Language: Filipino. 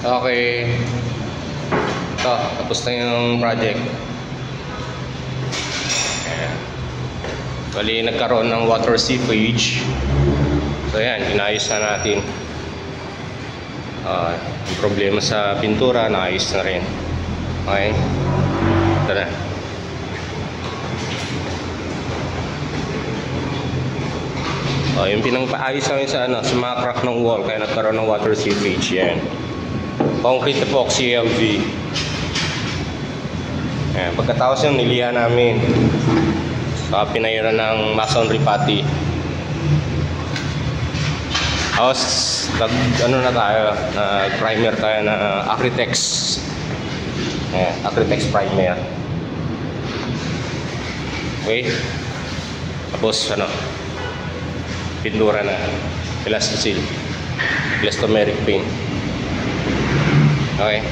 Okay. Ito, tapos na yung project. Ayan. Bali, nagkaroon ng water seepage. So yan, inayos na natin. Yung problema sa pintura, naayos na rin. Okay. Ito na. Yung pinangpaayos namin sa sa mga crack ng wall, kaya nagkaroon ng water seepage. Yan. Concrete epoxy LV. Ayan. Pagkatapos yung nilihan namin, pinayuran ng masonry putty. Tapos na tayo, primer tayo na Acritex. Ayan, Acritex primer. Okay. Tapos pintura na elasticil, elastomeric paint. Okay.